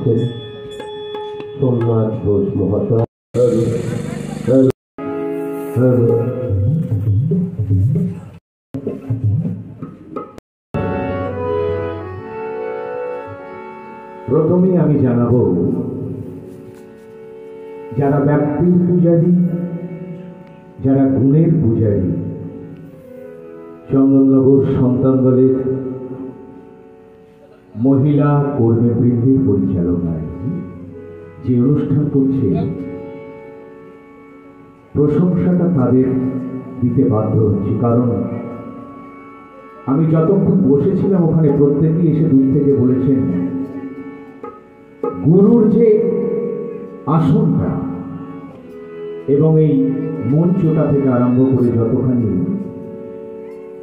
করছেন সোমনাথ ঘোষ মহাশয়। প্রথমে আমি জানাবো, যারা ব্যক্তির পূজারী, যারা গুণের পূজারী, চন্দননগর সন্তান দলের মহিলা কর্মীবৃন্দের পরিচালনায় যে অনুষ্ঠান করছে, প্রশংসাটা তাদের দিতে বাধ্য হচ্ছি। কারণ আমি যতক্ষণ বসেছিলাম ওখানে প্রত্যেকেই এসে দূর থেকে বলেছেন, গুরুর যে আসনটা এবং এই মঞ্চটা থেকে আরম্ভ করে যতখানি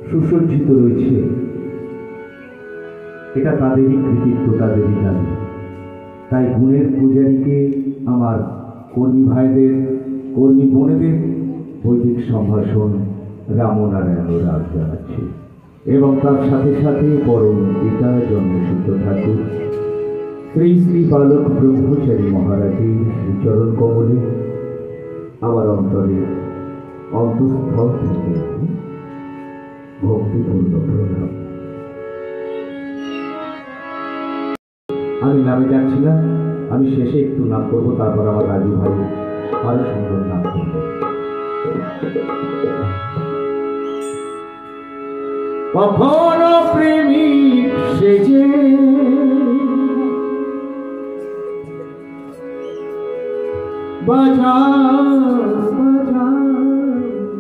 সুসজ্জিত রয়েছে, এটা তাদেরই কৃতিত্ব, তাদেরই দাবি। তাই গুণের পূজারীকে আমার কর্মী ভাইদের, কর্মী বোনেদের বৈদিক সম্ভাষণ রামনারায়ণ রাগ জানাচ্ছি। এবং তার সাথে সাথে পরম পিতা জন্মসিদ্ধ ঠাকুর শ্রী শ্রী বালক ব্রহ্মচারী মহারাজের শ্রীচরণ কমলে আমার অন্তরে অন্তঃস্থল থেকে ভক্তিপূর্ণ প্রণাম। আমি নামে যাচ্ছিলাম, আমি শেষে একটু নাম করবো, তারপর আমার রাজু ভাই আরো সুন্দর নাম করবে। কখনো প্রেমিক সেজে বাজা বাজা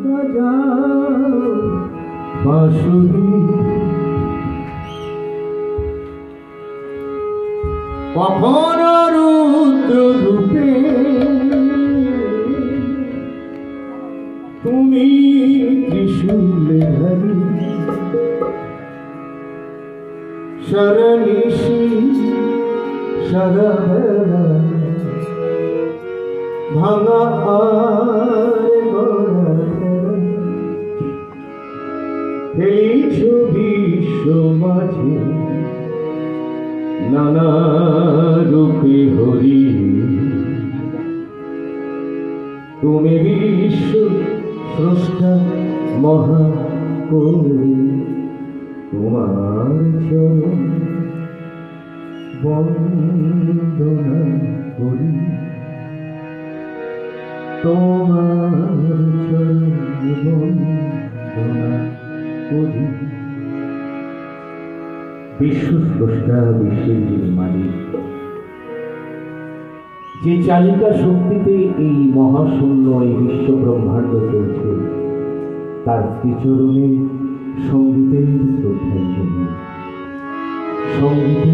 বাজা বাঁশুরি, কখনো রুদ্র রূপে তুমি ত্রিশূলে ধরি, শরণিশি শরবরা ভাঙা ফেলিছো বিশ্ব মাঝে নানা রূপে হরি, তুমি বিশ্ব স্রষ্টা মহাকবি, তোমার চরণ বন্দনা করি, তোমার চরণ বন্দনা করি। বিশ্ব স্রষ্টা, বিশ্বের যিনি মালিক, যে চালিকা শক্তিতে এই মহাশূন্য, এই বিশ্ব ব্রহ্মাণ্ড চলছে, তার শ্রীচরণে সঙ্গীতের শ্রদ্ধাঞ্জলি, সঙ্গীতে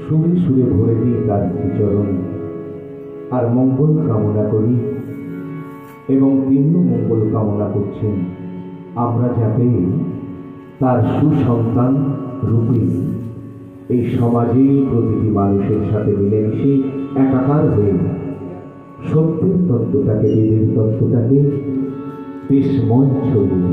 সুরে সুরে ভরে দিই তার শ্রীচরণ, আর মঙ্গল কামনা করি। এবং তিনিও মঙ্গল কামনা করছেন আমরা যাতে তার সুসন্তান রূপে এই সমাজে প্রতিটি মানুষের সাথে মিলেমিশে একাকার হয়ে সত্যের তত্ত্বটাকে, বেদের তত্ত্বটাকে দেশময় ছড়িয়ে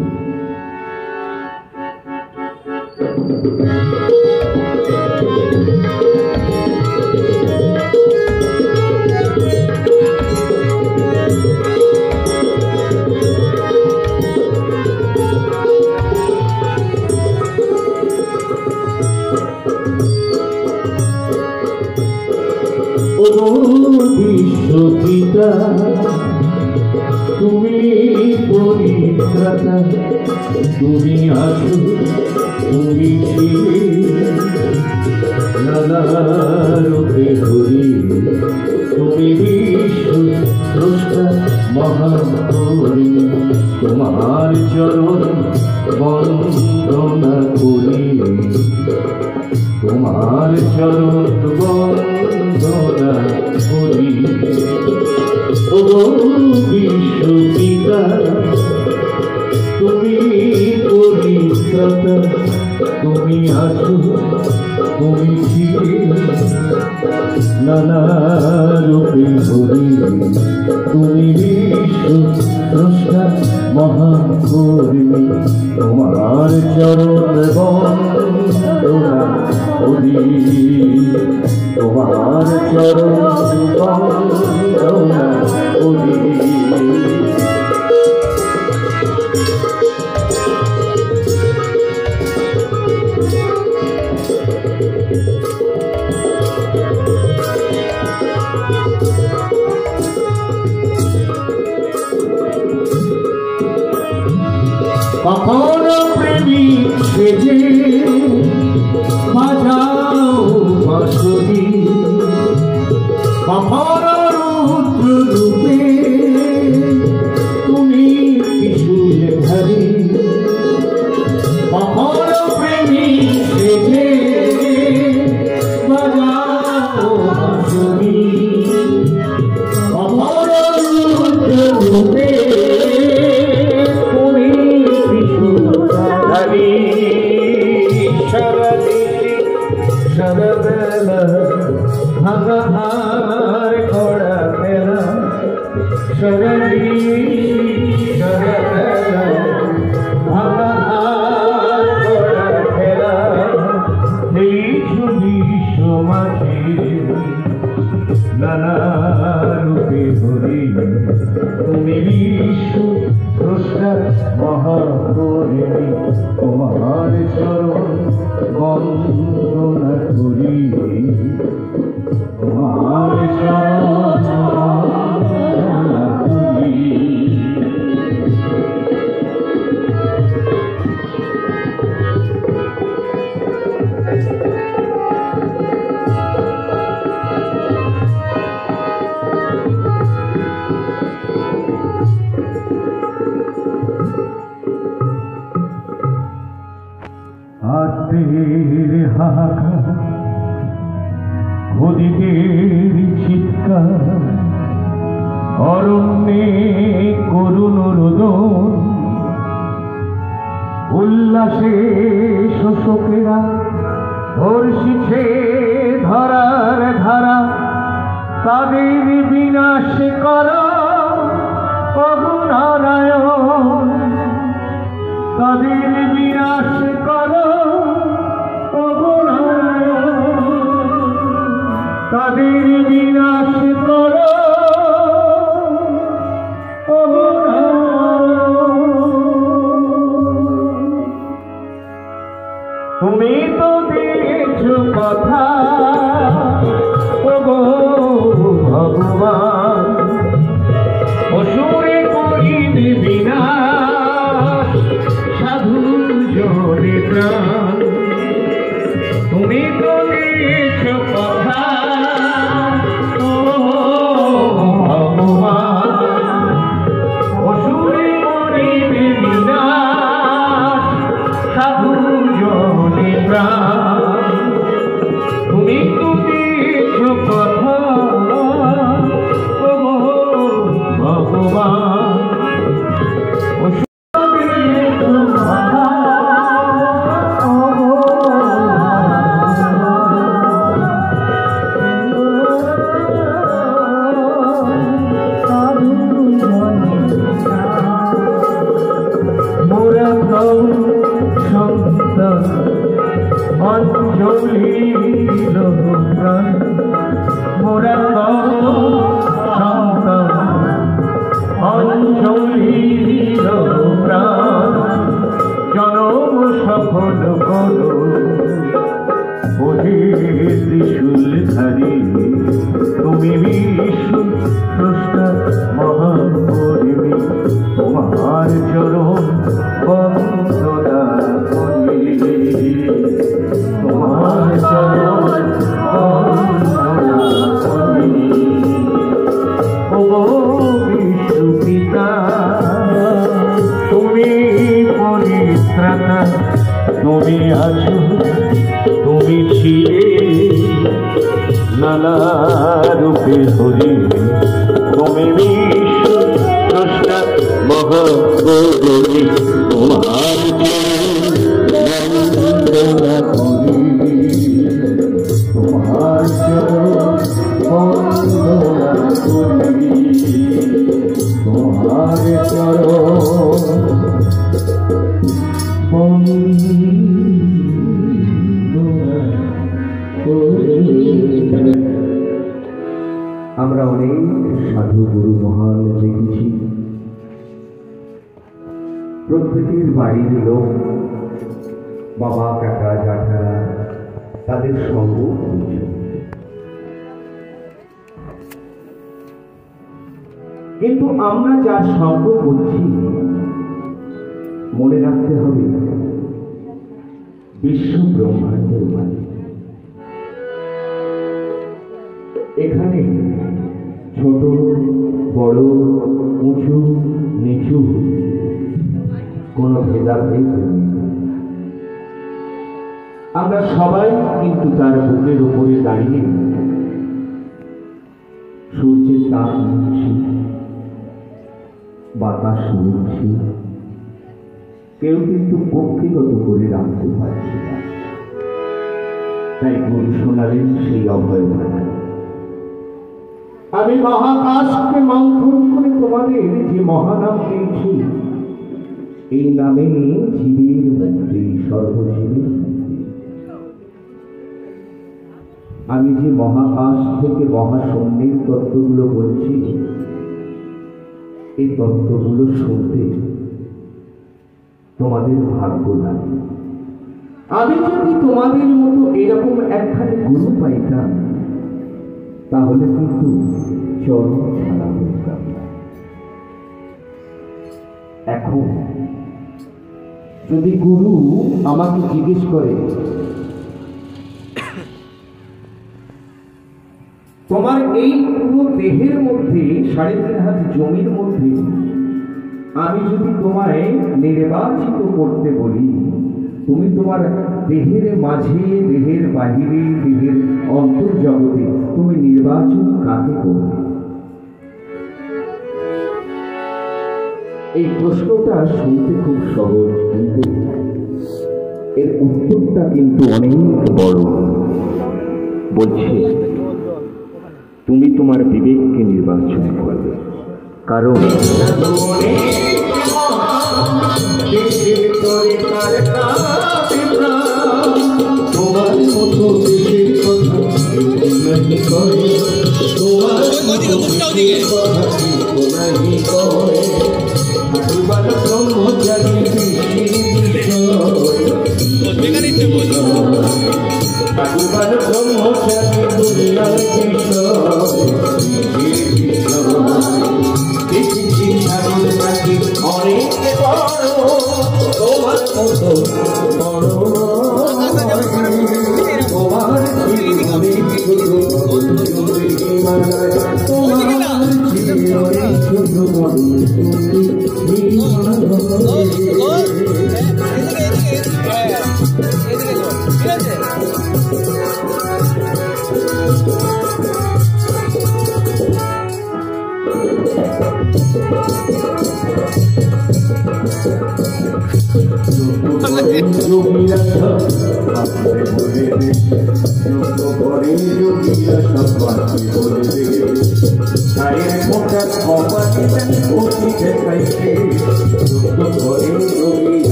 বিশ্বপিতা, তুমি পরিত্রাতা, তুমি আছো, তুমি নানা রূপে হরি, তুমি বিশ্ব স্রষ্টা মহাকবি, তোমার চরণ বন্দনা করি, তোমার চরণ বন্দনা করি। ও বিশ্বপিতা, তুমি পরিত্রাতা, তুমি আছো, তুমি নানা রূপে হরি তুমি বিশ্ব স্রষ্টা মহাকর্মী তোমার চরণ বন্দনা হরি তোমার চরণ বন্দনা হরি কখনো প্রেমিক সেজে বাজাও বাঁশরি কখনো রুদ্র রূপে তুমি ত্রিশূল ধারী কখনো প্রেমিক সেজে বাজাও বাঁশরি কখনো রুদ্র রূপে সরবেলা ভাঙার ঘোড়া মেলা সরলি সরবেলা ভাঙার ঘোড়া মেলা এই ছবি সমাজে নানা রূপে হরি তুমি বিশ্ব স্রষ্টা মহাকর্মী তোমার চরণ বন্দনা করি তোমার চরণ বন্দনা করি আত্মের হাহাকার ওদিকের চিৎকার অরণ্যে করুণ রোদন উল্লাসে শোষকেরা ধর্ষিছে ধরার ধারা তাদের বিনাশ কর প্রভু নারায়ণ তাদের বিনাশ কর প্রভু নারায়ণ তাদের বিনাশ কর প্রভু তুমি তো দিয়েছ কথা প্রভু ভগবান অসুরে করিবে বিনাশ সাধু জনে প্রাণ তুমি তো দিয়েছ কথা ভগবান অসুরে করিবে বিনাশ সাধু জনে প্রাণ তুমি তো দিয়েছ কথা ভগবান অঞ্জলি প্রাণ মোরা সন্তান অঞ্জলি প্রাণ জনম সফল করো ওহে ত্রিশূল ধারী তুমি বিশ্ব স্রষ্টা মহাকর্মী তোমার চরণ বন্দনা করি তোমার চরণ বন্দনা করি ও বিশ্ব পিতা তুমি পরিত্রাতা তুমি আছো তুমি ছিলে নানা রূপে হরি তুমি বিশ্ব স্রষ্টা মহাকর্মী তোমার বন্দনা করি তোমার চরণ সাধু গুরু মহান দেখেছি, প্রত্যেকের বাড়ির লোক, বাবা কাকা জ্যাঠারা তাদের সঙ্গ করেছে। কিন্তু আমরা যার সঙ্গ করছি মনে রাখতে হবে বিশ্ব ব্রহ্মাণ্ডের মালিক। এখানে ছোট বড় উঁচু নিচু কোনো ভেদাভেদ নেই। আমরা সবাই কিন্তু তার বুকের উপরে দাঁড়িয়ে সূর্যের তাপ নিচ্ছি, বাতাস নিচ্ছি, কেউ কিন্তু ব্যক্তিগত করে রাখতে পারছি না। তাই গুরু শোনালেন সেই অভয় বাণী, আমি মহাকাশকে মন্থন করে তোমাদের যে মহানাম দিয়েছি, এই নামে জীবের মুক্তি, সর্বজীবের মুক্তি। আমি যে মহাকাশ থেকে মহাশূন্যের তত্ত্বগুলো বলছি, এই তত্ত্বগুলো শুনতে তোমাদের ভাগ্য লাগে। আমি যদি তোমাদের মতো এরকম একখানি গুরু পাইতাম, তাহলে কিন্তু চরম ছাড়া হতাম না। এখন যদি গুরু আমাকে জিজ্ঞেস করে, তোমার এই পুরো দেহের মধ্যে 3.5 হাত জমির মধ্যে আমি যদি তোমায় নির্বাচিত করতে বলি, তুমি তোমার দেহের মাঝে, দেহের বাহিরে, দেহের অন্তর্জগতে তুমি নির্বাচন কাকে করবে? এই প্রশ্নটা শুনতে খুব সহজ, কিন্তু এর উত্তরটা কিন্তু অনেক বড়। বলছে তুমি তোমার বিবেককে নির্বাচন করবে, কারণ তোমার মতো দেশের কথা নাহি করে, তোমার ব্রহ্মচারী ঠাকুর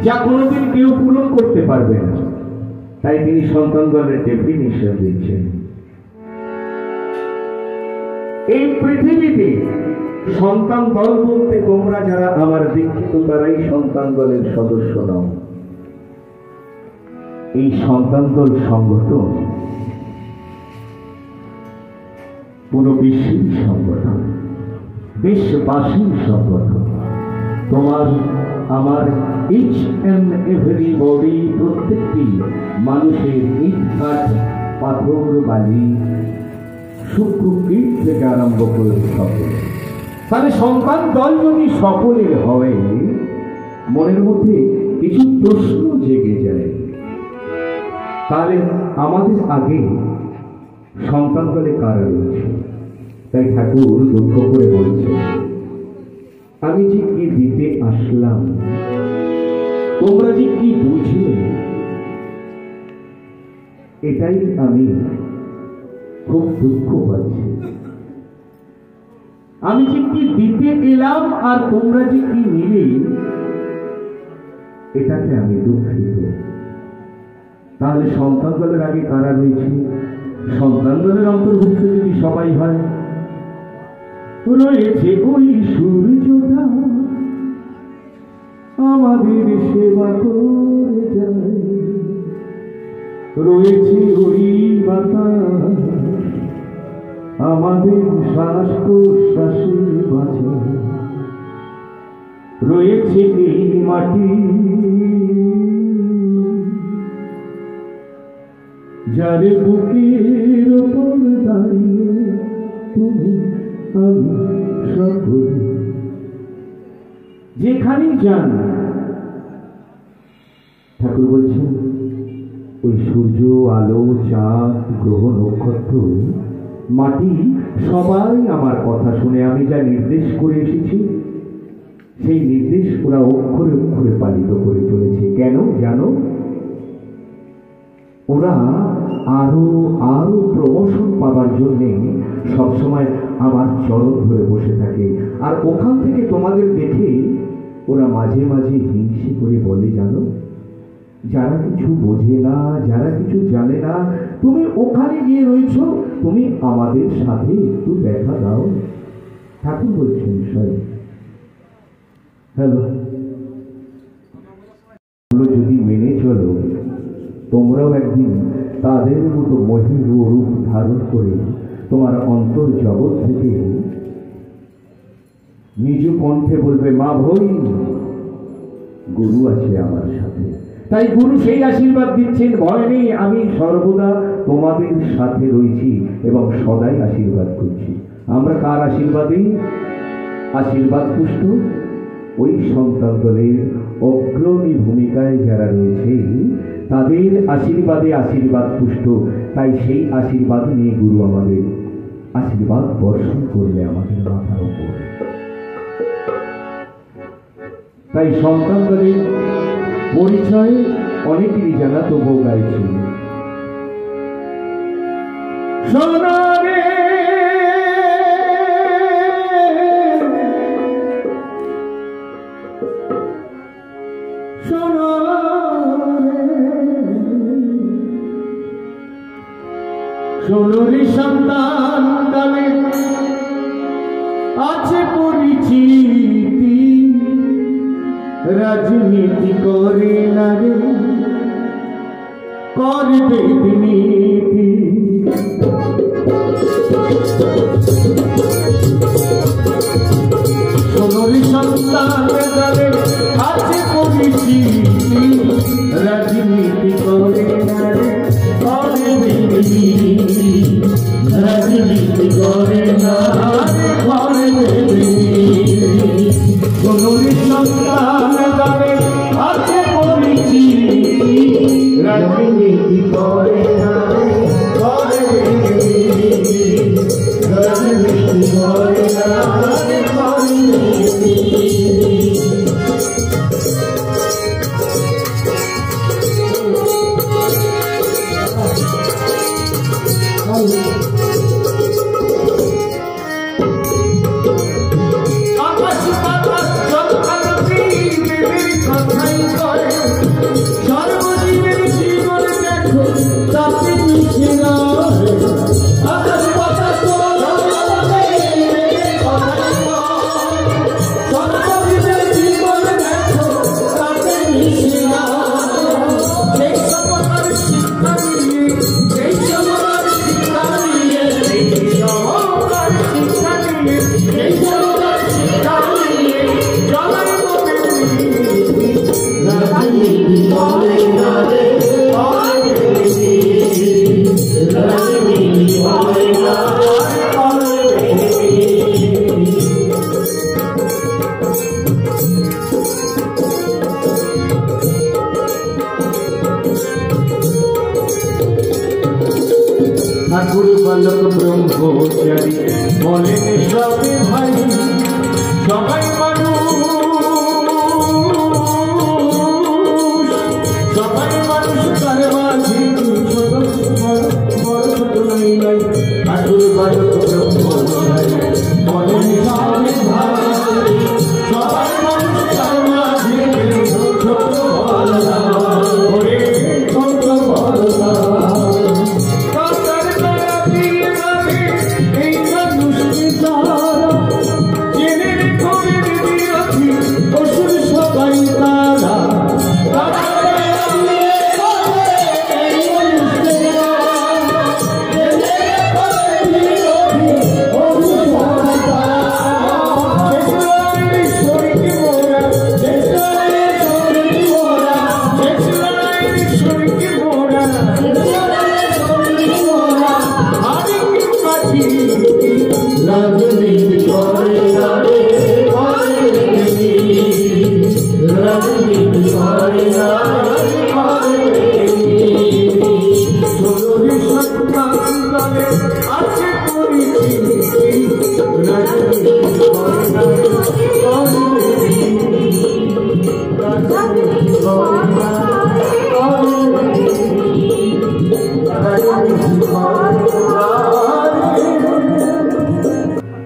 যা কোনোদিন কেউ পূরণ করতে পারবে না। তাই তিনি সন্তানগণের ডেফিনিশন দিচ্ছেন। এই পৃথিবীতে সন্তান দল বলতে তোমরা যারা আমার দীক্ষিত তারাই সন্তান দলের সদস্য নাও। এই সন্তান দল সংগঠন পুরো বিশ্বের সংগঠন, দেশবাসীর সংগঠন। তোমার আমার ইচ এন্ড এভরিবডি, প্রত্যেকটি মানুষের ইট কাঠ পাথর বালি শুক্র কীট থেকে আরম্ভ করে সকল। তাহলে সন্তান দল যদি সকলের হয়, মনের মধ্যে কিছু প্রশ্ন জেগে যায়। তাহলে আমাদের আগে সন্তান দলে কারা রয়েছে? তাই ঠাকুর দুঃখ করে বলছে, আমি যে কি দিতে আসলাম, তোমরা যে কি বুঝলে, এটাই আমি খুব দুঃখ পাচ্ছি। আমি যে কি দিতে এলাম আর তোমরা যে কি নিলে, এটাতে আমি দুঃখিত। তাহলে সন্তান দলের আগে কারা রয়েছে? সন্তান দলের অন্তর্ভুক্ত যদি সবাই হয়, রয়েছে ওই সূর্যটা আমাদের সেবা করে যায়, রয়েছে ওই বাতাস আমাদের শ্বাস প্রশ্বাসের মাঝে, রয়েছে এই মাটি যার বুকের ওপর দাঁড়িয়ে তুমি আমি সকলে। যেখানেই যান, ঠাকুর বলছেন ওই সূর্য, আলো, চাঁদ, গ্রহ, নক্ষত্র, মাটি সবাই আমার কথা শুনে আমি যা নির্দেশ করে এসেছি সেই নির্দেশ ওরা অক্ষরে অক্ষরে পালিত করে চলেছে। কেন জানো? ওরা আরো আরো প্রমোশন পাবার জন্য সবসময় আমার চরণ ধরে বসে থাকে। আর ওখান থেকে তোমাদের দেখে ওরা মাঝে মাঝে হিংসে করে বলে, জানো, যারা কিছু বোঝে না, যারা কিছু জানে না, তুমি ওখানে গিয়ে রয়েছ, তুমি আমাদের সাথে একটু দেখা দাও। ঠাকুর বলছেন স্বয়ং, হ্যালো, যদি মেনে চলো, তোমরাও একদিন তাদের মতো মহিম রূপ ধারণ করে তোমার অন্তর জগৎ থেকে নিজ কণ্ঠে বলবে, মা ভই, গুরু আছে আমার সাথে। তাই গুরু সেই আশীর্বাদ দিচ্ছেন, ভয় নেই, আমি সর্বদা তোমাদের সাথে রয়েছি এবং সদাই আশীর্বাদ করছি। আমরা কার আশীর্বাদে আশীর্বাদ পুষ্ট? ওই সন্তান দলের অগ্রণী ভূমিকায় যারা রয়েছে তাদের আশীর্বাদে আশীর্বাদ পুষ্ট। তাই সেই আশীর্বাদ নিয়ে গুরু আমাদের আশীর্বাদ বর্ষণ করলে আমাদের মাথার উপর। তাই সন্তান দলের পরিচয় অনেকেরই জানা, তবুও গাইছি। সোনারে সোনারে সন্তান দলে আছে পরিচিতি, রাজনীতি করে না রে, করবে নীতি। সোনারে সন্তান দলে আছে পরিচিতি, রাজনীতি করে না রে, করবে নীতি। রাজনীতি করে না, করবে নীতি। সোনারে সন্তান দলে আছে পরিচিতি, রাজনীতি করে না, করবে নীতি। রাজনীতি করে না। ঠাকুর বালক ব্রহ্মচারী বলেন সবে ভাই সবাই মানুষ তার মাঝে ছোট বড় ছোট নাই নাই ঠাকুর বালক ব্রহ্মচারী বলেন সবে ভাই সবাই মানুষ তার মাঝে ছোট বড় ওরে ছোট বড়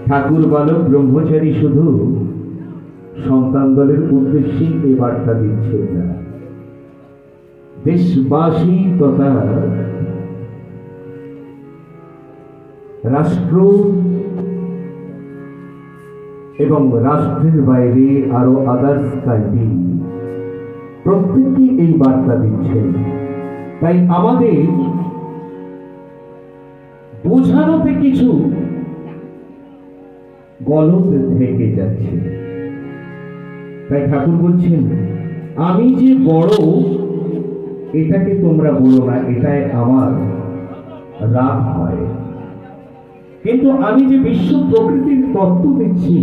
ঠাকুর বালক ব্রহ্মচারী শুধু সন্তান দলের উদ্দেশ্যে এই বার্তা দিচ্ছেন না, দেশবাসী তথা রাষ্ট্র এবং রাষ্ট্রের বাইরে আরো আদার্স কান্ট্রি প্রত্যেককে এই বার্তা দিচ্ছেন। তাই আমাদের বোঝানোতে কিছু গলদ থেকে যাচ্ছে। তাই ঠাকুর বলছেন আমি যে বড় এটাকে তোমরা বলো না, এটাই আমার রাগ হয়, কিন্তু আমি যে বিশ্ব প্রকৃতির তত্ত্ব দিচ্ছি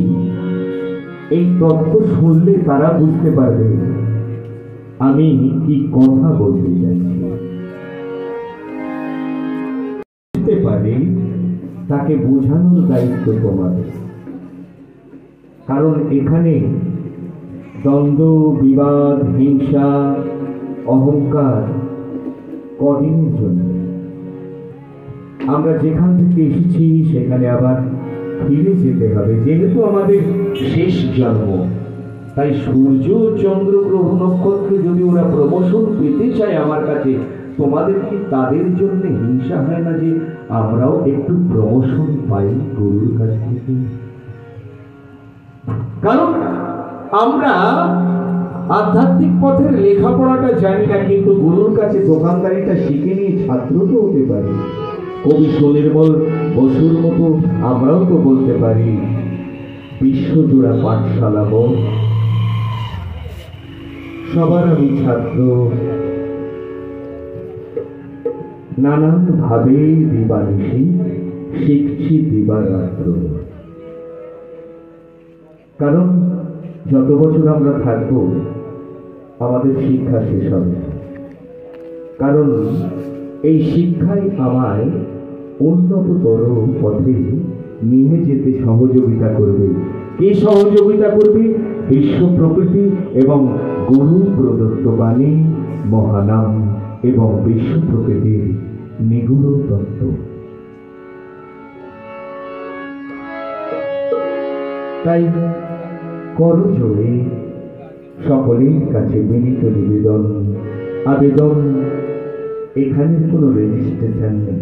এই তত্ত্ব শুনলে তারা বুঝতে পারবে আমি কি কথা বলতে চাইছি। বুঝতে পারে তাকে বোঝানোর দায়িত্ব তোমাদের, কারণ এখানে দ্বন্দ্ব, বিবাদ, হিংসা, অহংকার কদিনের জন্য। আমরা যেখান থেকে এসেছি সেখানে আবার ফিরে যেতে হবে, যেহেতু আমাদের শেষ জন্ম। তাই সূর্য, চন্দ্র, গ্রহ, নক্ষত্রে যদি ওরা প্রমোশন পেতে চায় আমার কাছে, তোমাদের কি তাদের জন্য হিংসা হয় না যে আমরাও একটু প্রমোশন পাই গুরুর কাছ থেকে? কারণ আমরা আধ্যাত্মিক পথের লেখাপড়াটা জানি না, কিন্তু গুরুর কাছে দোকানদারিটা শিখে নিয়ে ছাত্র তো হতে পারি। কবি সুনির্মল বসুর মতো আমরাও তো বলতে পারি বিশ্বজোড়া পাঠশালা হোক, সবার আমি ছাত্র, নানান ভাবে দিবানিশি শিখছি দিবারাত্র। কারণ যত বছর আমরা থাকব আমাদের শিক্ষা শেষ হবে, কারণ এই শিক্ষাই আমায় উন্নততর পথে নিয়ে যেতে সহযোগিতা করবে। কে সহযোগিতা করবে? বিশ্ব প্রকৃতি এবং গুরু প্রদত্ত বাণী, মহানাম এবং বিশ্ব প্রকৃতির নিগুড় তত্ত্ব। তাই করজোড়ে সকলের কাছে বিনীত নিবেদন, আবেদন, এখানে কোনো রেজিস্ট্রেশন নেই।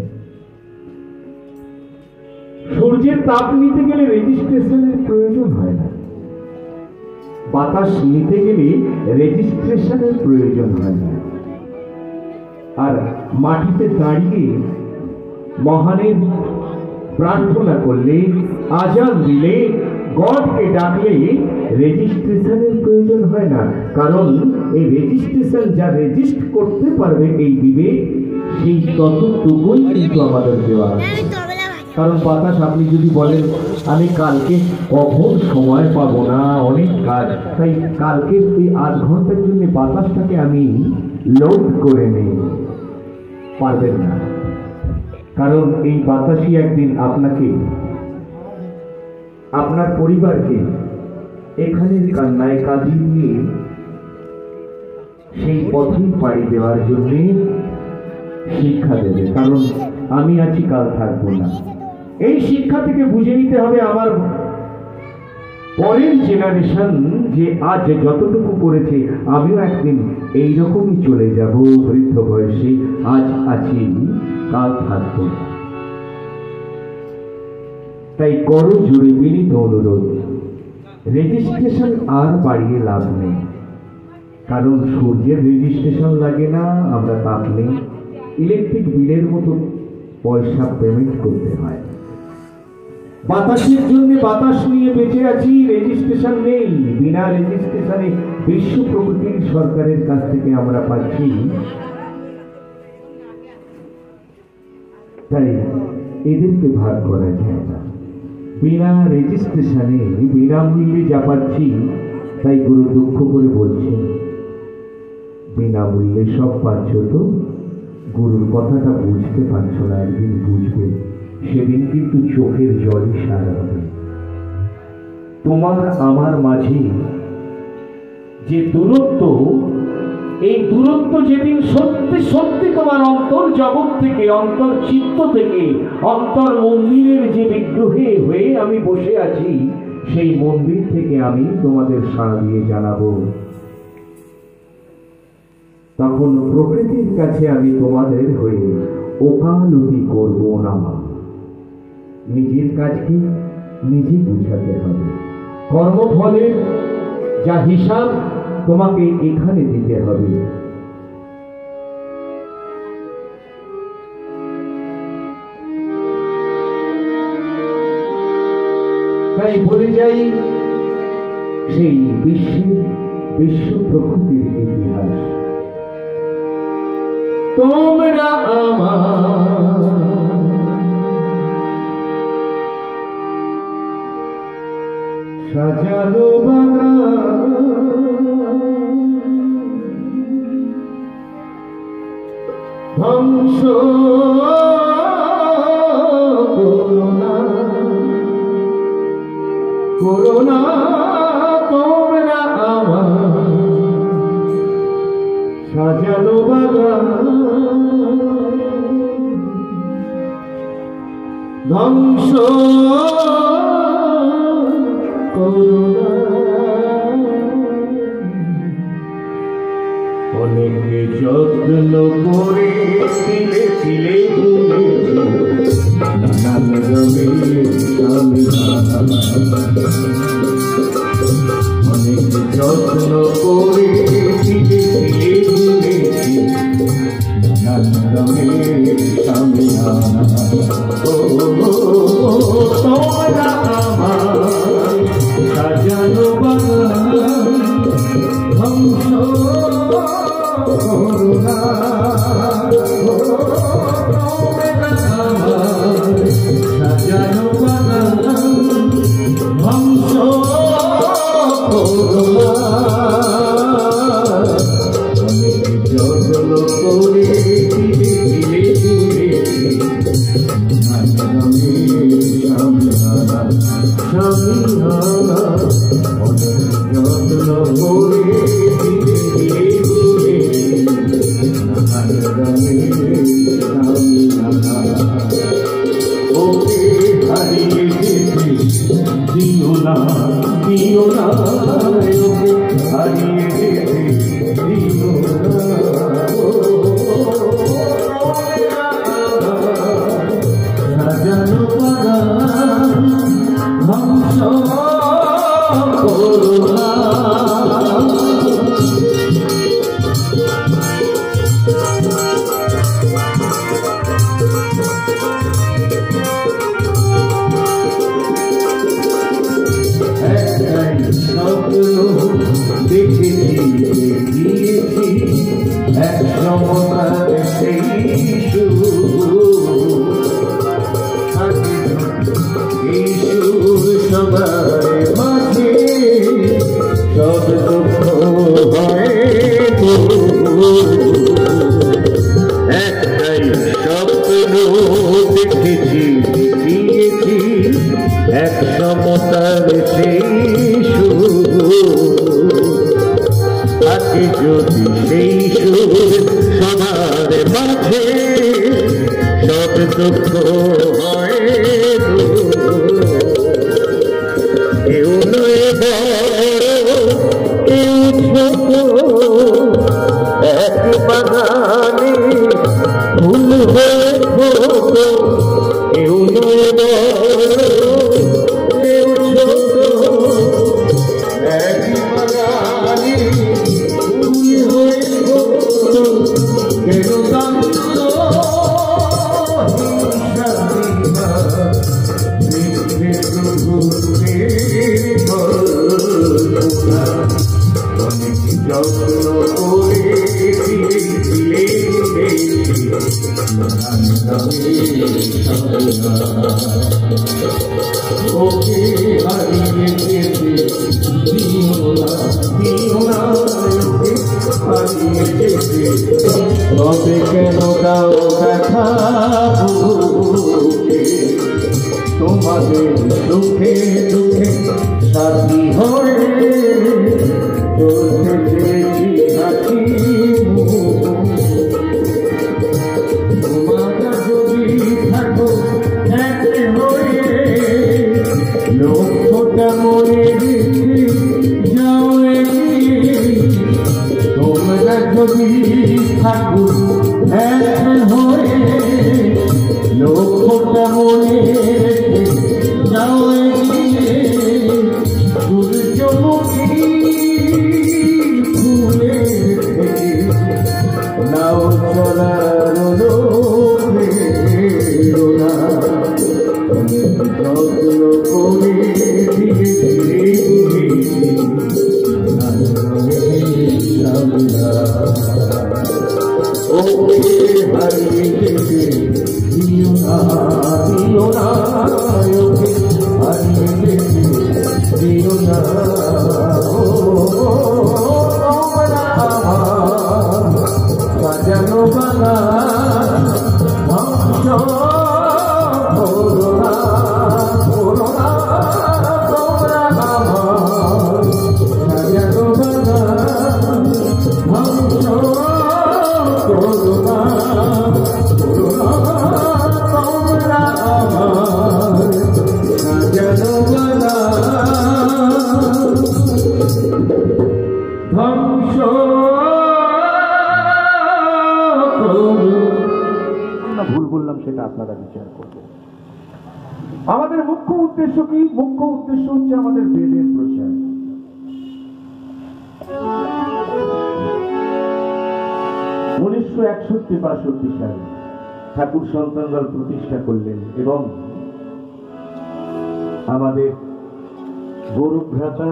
সূর্যের তাপ নিতে গেলে রেজিস্ট্রেশনের প্রয়োজন হয় না, বাতাস নিতে গেলে রেজিস্ট্রেশনের প্রয়োজন হয় না, আর মাটিতে দাঁড়িয়ে মহানের প্রার্থনা করলে, আজান দিলে, গডকে ডাকলে রেজিস্ট্রেশনের প্রয়োজন হয় না। কারণ এই রেজিস্ট্রেশন যা রেজিস্ট করতে পারবে এই বিবেক, সেই ততটুকুই কিন্তু আমাদের দেওয়া। কারণ বাতাস, আপনি যদি বলেন আমি কালকে কখন সময় পাবো না, অনেক কাজ, তাই কালকের এই 8 ঘন্টার জন্য বাতাসটাকে আমি লোড করে নেই, পারবেন না। কারণ এই বাতাসই একদিন আপনাকে, আপনার পরিবারকে এখানের কান্নায় কাঁদিয়ে দিয়ে সেই পথেই পাড়ি দেওয়ার জন্য শিক্ষা দেবে। কারণ আমি আছি, কাল থাকবো না। এই শিক্ষা থেকে বুঝে নিতে হবে আমার পরের জেনারেশন যে আজ যতটুকু করেছে, আমিও একদিন এইরকমই চলে যাব বৃদ্ধ বয়সে। আজ আছি, কাল থাকবো না। তাই করো জুড়ে বিনীত অনুরোধ, রেজিস্ট্রেশন আর বাড়িয়ে লাভ নেই। কারণ সূর্যের রেজিস্ট্রেশন লাগে না, আমরা তাপ নেই, ইলেকট্রিক বিলের মতো পয়সা পেমেন্ট করতে হয়। বাতাসের জন্য বাতাস নিয়ে বেঁচে আছি, রেজিস্ট্রেশন নেই। বিনা রেজিস্ট্রেশনে বিশ্ব প্রকৃতির সরকারের কাছ থেকে আমরা পাচ্ছি। তাই এদেরকে ভাগ করা যায় না। বিনা রেজিস্ট্রেশনে বিনামূল্যে যা পাচ্ছি, তাই গুরু দুঃখ করে বলছেন, বিনামূল্যে সব পাচ্ছ তো গুরুর কথাটা বুঝতে পারছো না, একদিন বুঝবে, সেদিন কিন্তু চোখের জলই সারা হবে। তোমার আমার মাঝে যে দূরত্ব, এই দূরত্ব যেদিন সত্যি সত্যি তোমার অন্তর জগৎ থেকে, অন্তর চিত্ত থেকে, অন্তর মন্দিরের যে বিগ্রহে হয়ে আমি বসে আছি, সেই মন্দির থেকে আমি তোমাদের সাড়া দিয়ে জানাবো, তখন প্রকৃতির কাছে আমি তোমাদের হয়ে ওকালতি করব না। নিজের কাজকে নিজে বুঝাতে হবে। কর্মফলের যা হিসাব তোমাকে এখানে দিতে হবে। তাই বলে যাই, সেই বিশ্ব প্রকৃতির ইতিহাস তোমরা আমার সাজানো বাগান ধ্বংস করোনা তোমরা আমার সাজানো বাগান ধ্বংস করোনা। অনেকে যত্ন করে তিলে তিলে নানান রঙের অনেকে যত্ন করে তিলে তিলে নানান রঙের সামিয়ানা। তোমরা আমার সাজানো বাগান ধ্বংস করোনা। তোমরা আমার সাজানো বাগান ধ্বংস করোনা। অনেক যত্ন করে দিলে দিলে সামিয়ানা। অনেক যত্ন করে ওকে হারিয়ে যেতে দিও না, দিও না, ওকে হারিয়ে যেতে দিও না। সাজানো বাগান ধ্বংস করোনা। দেখেছি দেখিয়েছি এক সমতার সেই এই সুর সবার মাঝে সব দুঃখ হয় একটাই স্বপ্ন যদি সেই সুর সবার মাঝে সব দুঃখ হয় কেউ নয় বড় কেউ ছোট এক বাগানে ফুল হয়ে ছোট কেউ নয় বড় কেউ ছোট এক বাগানে ফুল হয়ে ছোট কেউ যত্ন করে ওকে হারিয়ে তবে কেন দাও দেখা তোমাদের সুখে দুঃখে সাথী হয়ে চলতে চেয়েছি হাসি তোমারা যদি থাকো এক হয়ে লক্ষ্যটা মনে রেখে যাও তোমরা যদি থাকো এক হয়ে লক্ষ্যটা মনে রেখে যাও সূর্যমুখী ফুলের থেকে নাও চলার প্রেরণা যত্ন করে ধীরে ধীরে ওকে হারিয়ে যেতে দিও না ওকে হারিয়ে যেতে দিও না সাজানো বালা ধ্বংস করোনা তোমরা আমার সাজানো বালা ধ্বংস করোনা তোমরা আমার সাজানো বালা ধ্বংস ভুল বললাম সেটা আপনারা বিচার করবেন। আমাদের মুখ্য উদ্দেশ্য কি? মুখ্য উদ্দেশ্য হচ্ছে আমাদের বেদের প্রচার। 1961-62 সালে ঠাকুর সন্তান দল প্রতিষ্ঠা করলেন এবং আমাদের গৌরবভ্রাতা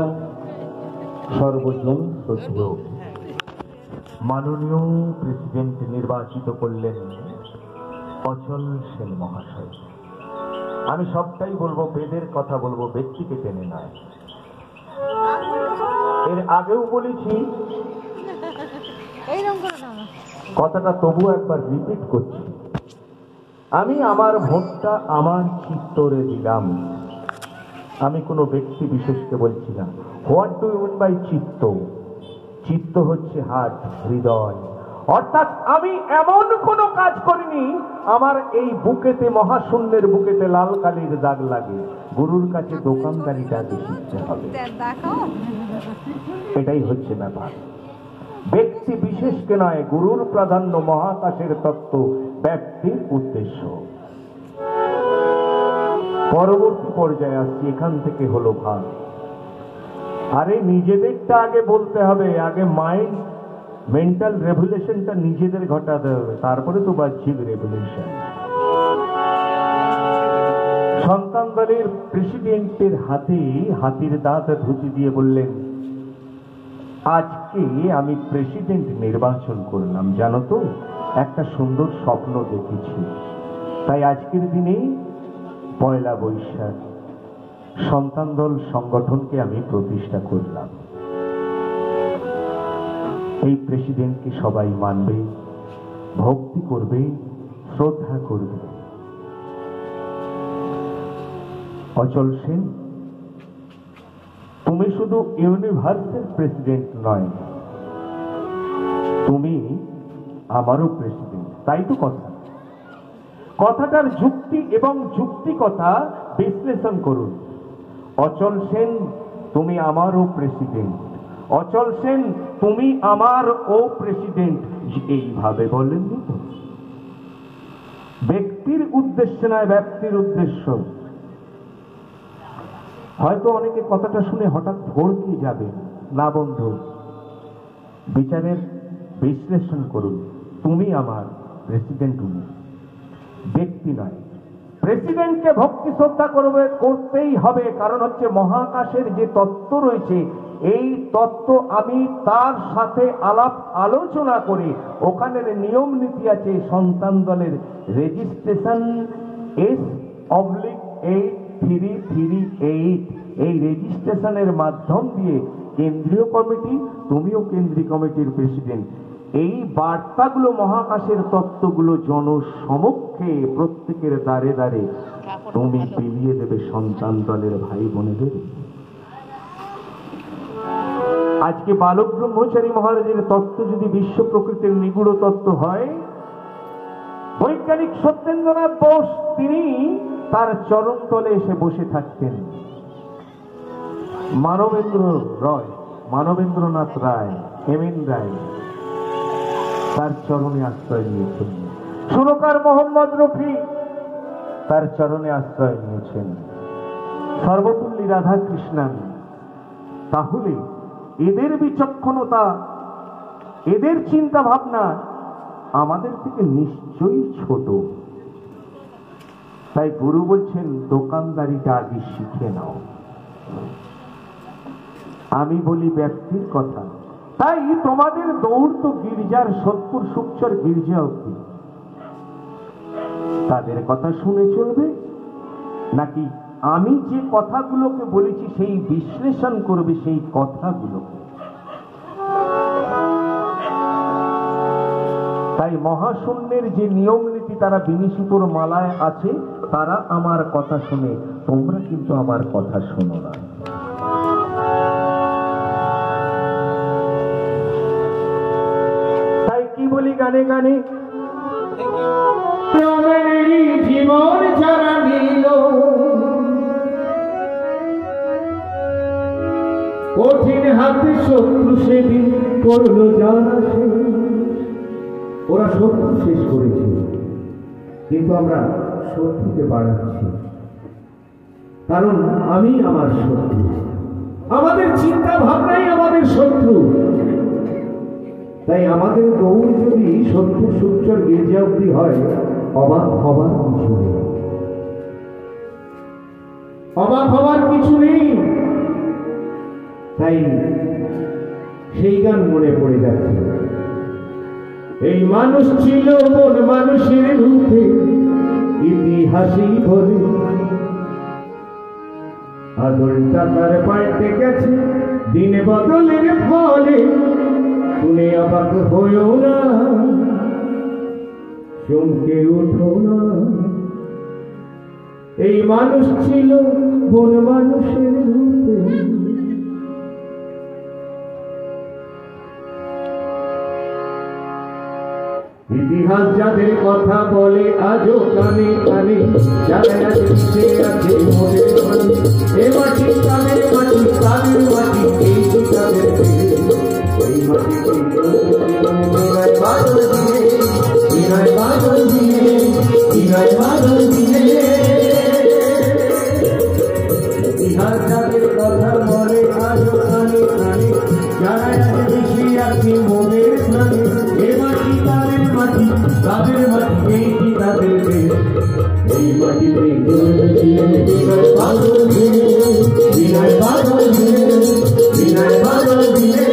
সর্বজন শ্রদ্ধেয় মাননীয় প্রেসিডেন্ট নির্বাচিত করলেন অচল সেন মহাশয়। আমি সবটাই বলবো, বেদের কথা বলবো, ব্যক্তিকে টেনে নয়। এর আগেও বলেছি কথাটা, তবু একবার রিপিট করছি। আমি আমার ভোটটা আমার চিত্তরে দিলাম। আমি কোনো ব্যক্তি বিশেষকে বলছি না। What do you mean by চিত্ত? চিত্ত হচ্ছে হার্ট, হৃদয়। অর্থাৎ আমি এমন কোন কাজ করিনি আমার এই বুকেতে, মহাশূন্যের বুকেতে লাল কালির দাগ লাগে। গুরুর কাছে দোকানদারিটা আগে শিখতে হবে, এটাই হচ্ছে ব্যাপার। ব্যক্তি বিশেষকে নয়, গুরুর প্রাধান্য, মহাকাশের তত্ত্ব ব্যক্তির উদ্দেশ্য। পরবর্তী পর্যায়ে আসছি, এখান থেকে হলো ভাগ। আরে নিজেদেরটা আগে বলতে হবে, আগে মাইন্ড মেন্টাল রেভুলেশনটা নিজেদের ঘটাতে হবে, তারপরে তো বাহ্যিক রেভুলেশন। সন্তান দলের প্রেসিডেন্টের হাতে হাতির দাঁত ধুতি দিয়ে বললেন, আজকে আমি প্রেসিডেন্ট নির্বাচন করলাম, জানো তো একটা সুন্দর স্বপ্ন দেখেছি। তাই আজকের দিনে পয়লা বৈশাখ সন্তান দল সংগঠনকে আমি প্রতিষ্ঠা করলাম। এই প্রেসিডেন্টকে সবাই মানবে, ভক্তি করবে, শ্রদ্ধা করবে। অচল সেন, তুমি শুধু ইউনিভার্সের প্রেসিডেন্ট নয়, তুমি আমারও প্রেসিডেন্ট, তাই তো কথা। কথাটার যুক্তি এবং যুক্তিকতা বিশ্লেষণ করুন। অচল সেন, তুমি আমারও প্রেসিডেন্ট। অচল সেন, তুমি আমার ও প্রেসিডেন্ট, এইভাবে বলেননি তো? ব্যক্তির উদ্দেশ্য নয়, ব্যক্তির উদ্দেশ্য। হয়তো অনেকে কথাটা শুনে হঠাৎ ভড়কে যাবে। না বন্ধু, বিচারের বিশ্লেষণ করুন। তুমি আমার প্রেসিডেন্ট, তুমি ব্যক্তি নয়। প্রেসিডেন্টকে ভক্তি শ্রদ্ধা করতেই হবে, কারণ হচ্ছে মহাকাশের যে তত্ত্ব রয়েছে, এই তত্ত্ব আমি তার সাথে আলাপ আলোচনা করে, ওখানের নিয়ম নীতি আছে। সন্তান দলের রেজিস্ট্রেশন S/8338, এই রেজিস্ট্রেশনের মাধ্যম দিয়ে কেন্দ্রীয় কমিটি, তুমিও কেন্দ্রীয় কমিটির প্রেসিডেন্ট, এই বার্তাগুলো, মহাকাশের তত্ত্বগুলো জনসমক্ষে প্রত্যেকের দ্বারে দ্বারে তুমি বিলিয়ে দেবে সন্তান দলের ভাই বোনেদের। আজকে বালক ব্রহ্মচারী মহারাজের তত্ত্ব যদি বিশ্ব প্রকৃতির নিগুড় তত্ত্ব হয়, বৈজ্ঞানিক সত্যেন্দ্রনাথ বোস তিনি তার চরণ তলে এসে বসে থাকতেন। মানবেন্দ্রনাথ রায়, এমএন রায় তার চরণে আশ্রয় নিয়েছেন। সুরকার মোহাম্মদ রফি তার চরণে আশ্রয় নিয়েছেন। সর্বপল্লী রাধাকৃষ্ণন। তাহলে এদের বিচক্ষণতা, এদের চিন্তা ভাবনা আমাদের থেকে নিশ্চয়ই ছোট। তাই গুরু বলছেন, দোকানদারিটা আগে শিখে নাও। আমি বলি ব্যক্তির কথা। তাই তোমাদের দৌড় তো গির্জার, সোদপুর সুকচর গির্জা অব্দি। তাদের কথা শুনে চলবে, নাকি আমি যে কথাগুলোকে বলেছি সেই বিশ্লেষণ করবে সেই কথাগুলোকে? তাই মহাশূন্যের যে নিয়ম নীতি তারা বিনিশুপুর মালায় আছে, তারা আমার কথা শুনে, তোমরা কিন্তু আমার কথা শোনো না। তাই কি বলি গানে গানে, জীবন যারা নিল, কঠিন হাতে শত্রু সেদিন করলো যারা শেষ। ওরা শত্রু শেষ করেছে, কিন্তু আমরা শত্রুকে বাড়াচ্ছি, কারণ আমি আমার শত্রু, আমাদের চিন্তা ভাবনাই আমাদের শত্রু। তাই আমাদের দৌড় যদি শত্রু সুকচর গির্জা অব্দি হয়, অবাক হবার কিছু নেই, অবাক হবার কিছু নেই। তাই সেই গান মনে পড়ে যাচ্ছে, এই মানুষ ছিল মন মানুষের রূপে, ইতিহাসই বলে আদর টাকার পাল্টে গেছে দিনে বদলের ফলে। শুনে অবাক হইও না, চমকে উঠো না, এই মানুষ ছিল মন মানুষের রূপে। ইতিহাস যাদের কথা বলে আজও কানে কানে, যারা আছে মনের মাটি, এ মাটি তাদের মাটি, তাদের মাটি এই তাদের, এই মাটিতে বাদল দিয়ে, বিনয় বাদল দিয়ে, বিনয় বাদল দিয়ে। ইতিহাস যাদের কথা বলে আজও কানে কানে, যারা আছে বেশি আছে মনের প্রাণে, এ মাটি তাদের মাটি, তাদের মাটি এই তাদের দেশ, এই মাটিতে বিনয় বাদল দিয়ে, বিনয় বাদল দিয়ে, বিনয় বাদল দিয়ে।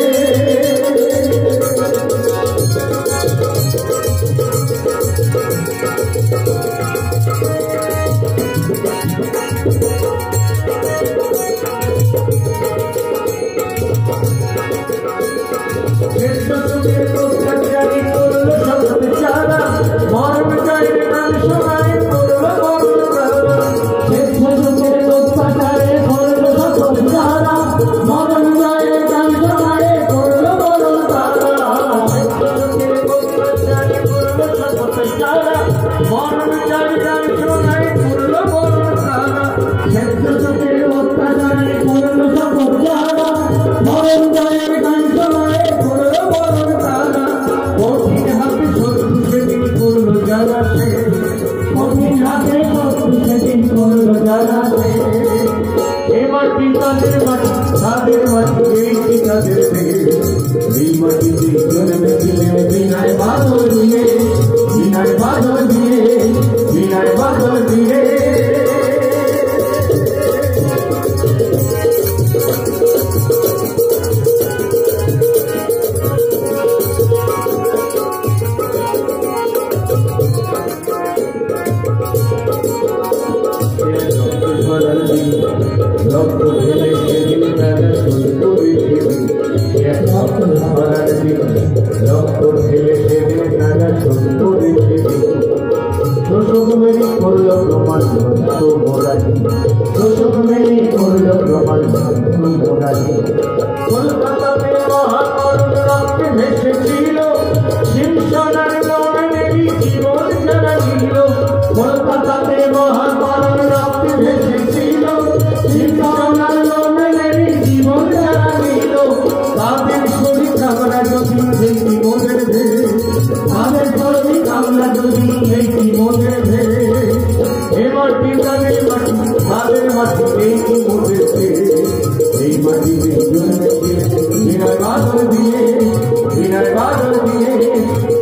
বাদল দিয়ে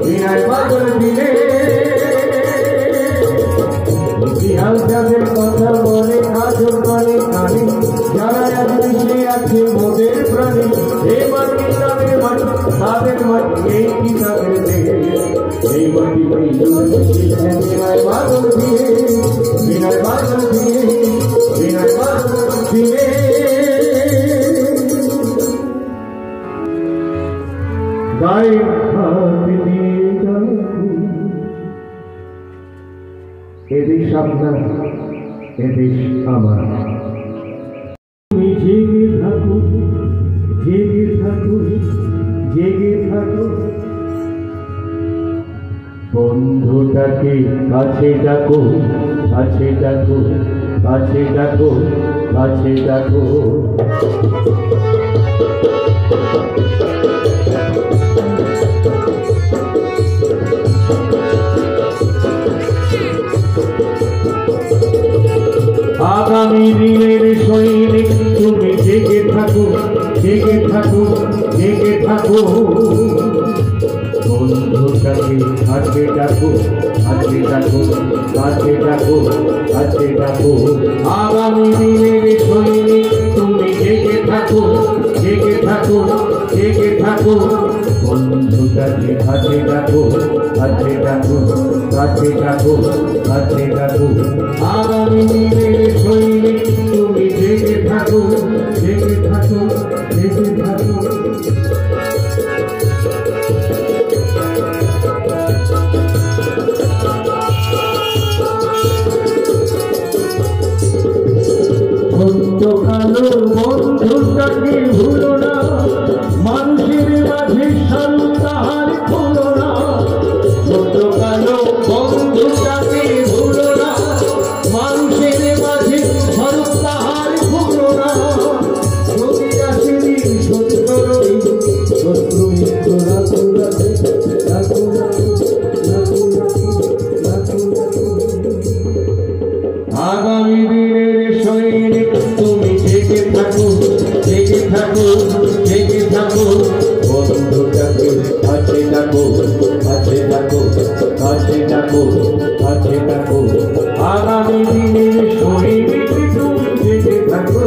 বিনয় বাদল দিয়ে ইতিহাস যাদের কথা বলে আজব মানে কানে যারা আজ মিশে আছে মোদের প্রাণে এই মাটি তাদের মাটি তাদের মাটি এই কি তাদের দেহে এই মাটি বিনয় বাদল দিয়ে বিনয় বাদল দিয়ে বিনয় বাদল দিয়ে গায়ে হাত দিয়ে এদেশ আপনার এদেশ আমার তুমি জেগে থাকো জেগে থাকো জেগে থাকো বন্ধুটাকে কাছে ডাকো কাছে ডাকো কাছে ডাকো কাছে ডাকো আগামী দিনের সৈনিক তুমি জেগে থাকো জেগে থাকো জেগে থাকো বন্ধুটাকে কাছে ডাকো কাছে ডাকো কাছে ডাকো কাছে ডাকো আগামী দিনের সৈনিক তুমি জেগে থাকো জেগে থাকো জেগে থাকো বন্ধুটাকে কাছে ডাকো কাছে ডাকো কাছে ডাকো কাছে ডাকো আগামী দিনের সৈনিক তুমি জেগে থাকো জেগে থাকো জেগে থাকো কালো বন্ধুটাকে ভুলো না মানুষের মাঝে সন্তান ভুলো না ছোট কালো বন্ধুটাকে ভুলো না মানুষের মাঝে সন্তান ভুলো না যদি আসেনি সত্যরই শত্রু মিত্র রাখো রাখো রাখো রাখো আগামী দিনের সৈনিক তুমি জেগে থাকো জেগে থাকো জেগে থাকো বন্ধুটাকে কাছে ডাকো কাছে ডাকো কাছে ডাকো কাছে ডাকো আগামী দিনের সৈনিক তুমি জেগে থাকো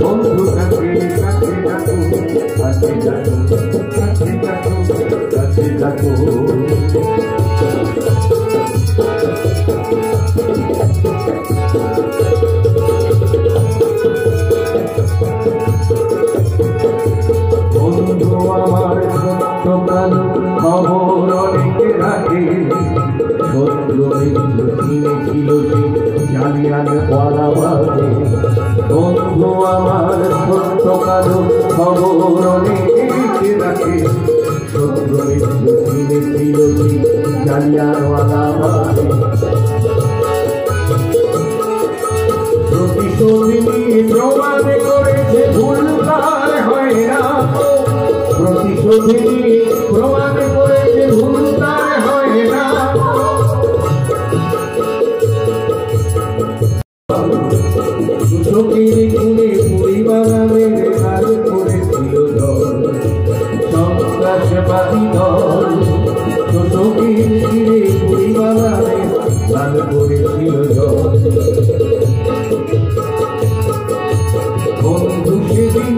বন্ধুটাকে কাছে ডাকো কাছে ডাকো কাছে ডাকো কাছে ডাকো বন্ধু আমার সত্যকাল খবর অনেকে রাখে শত্রু মিত্র চিনেছিল সে জালিয়ান ওয়ালাবাদে বন্ধু আমার সত্যকাল খবর অনেকে রাখে শত্রু মিত্র চিনেছিল সে জালিয়ান ওয়ালাবাদে প্রতিশোধী প্রমাণ করেছে ভুল তার হয় না প্রতিশোধী প্রমাণ করেছে ভুল তার হয় না সুযোগের গুণে পরিবারে কাজ করেছিল দল সন্ত্রাসবাদী দল সুযোগের গুণে পরিবারে কাজ করেছিল দল বন্ধু সেদিন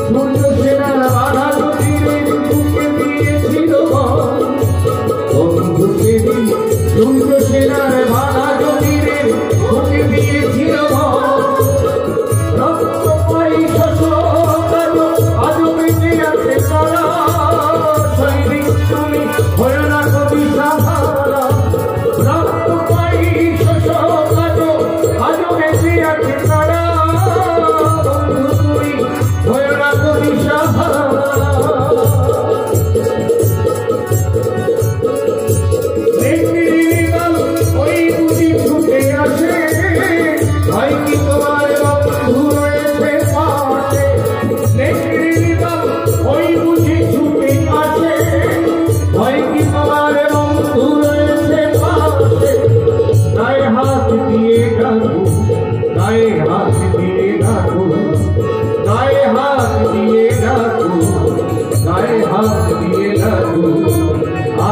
সূর্য সেনার বাধা নদীর বুকে দিয়েছিল বন্ধু সেদিন সূর্য সেনার বাধা নদীর বুকে দিয়েছিল রক্তময়ী শোষক আজ বেঁচে আছে তারা সৈনিক তুমি হয় না কবি সাহারা রক্তময়ী শোষক আজ বেঁচে আছে তারা ওই বুঝি ছুটে আসে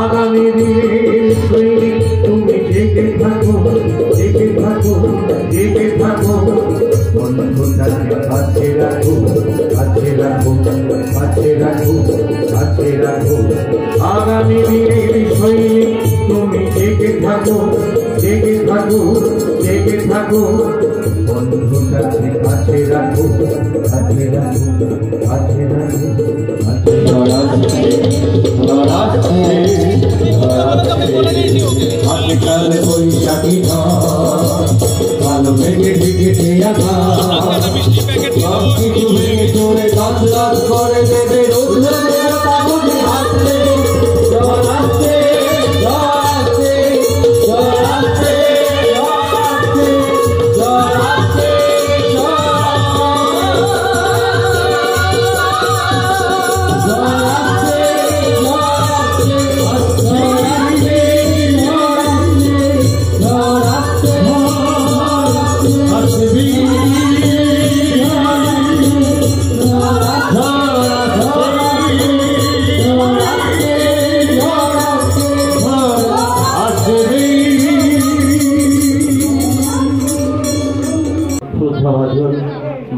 আগামী দিনের সৈনিক তুমি জেগে থাকো, জেগে থাকো, জেগে থাকো। বন্ধুটাকে কাছে রাখো, কাছে রাখো, কাছে রাখো, কাছে রাখো। আগামী দিনের সৈনিক তুমি জেগে থাকো, জেগে থাকো, জেগে থাকো। বন্ধুটাকে কাছে রাখো, কাছে রাখো, কাছে রাখো, কাছে আজকাল বৈশাখী ভালো ভেঙে ভেঙে সব কিছু ভেঙে চলে গাছ গাছ করে দেবে রোজ হাত লেগে জল আসছে, জল আসছে, জল আসছে, জল আসছে, জল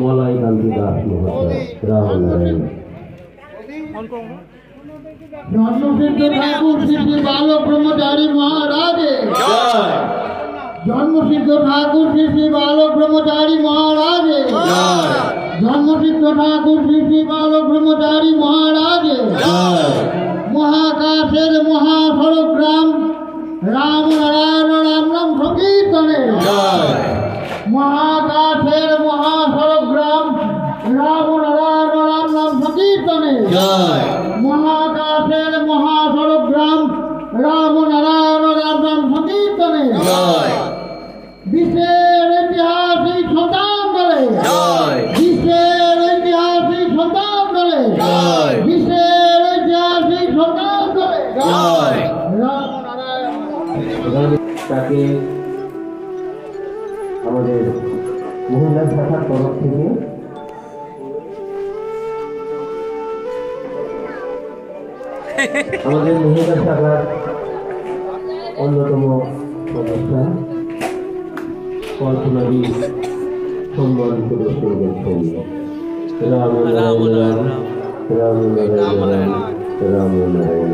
মলাই গান্ধী দাস মহাশয় রামনারায়ণ। জন্মসিদ্ধ ঠাকুর শ্রী বালক ব্রহ্মচারী মহারাজে, জন্মসিদ্ধ ঠাকুর শ্রী বালক ব্রহ্মচারী মহারাজে, জন্মসিদ্ধ ঠাকুর শ্রী বালক ব্রহ্মচারী মহারাজে। মহাকাশের মহাসড়ক গ্রাম রাম নারায়ণ রাম নাম সংকীর্তনে, মহাকাশের মহাসড়ক গ্রাম রাম নারায়ণ রাম নাম সংকীর্তনে, মহাকাশের মহাসড়ক গ্রাম রাম নারায়ণ রাম নাম সংকীর্তনে। বিশ্বের ঐতিহাসিক সন্তান বলে, বিশ্বের ঐতিহাসিক সন্তান বলে, বিশ্বের ঐতিহাসিক সন্তান বলে রাম নারায়ণ। তাকে আমাদের মহিলা শাখার তরফ থেকে আমাদের মহিলা শাখার অন্যতম সদস্যা কল্পনাদি সম্মান প্রদর্শন করছেন। রাম নারায়ণ, রাম নারায়ণ, রাম নারায়ণ।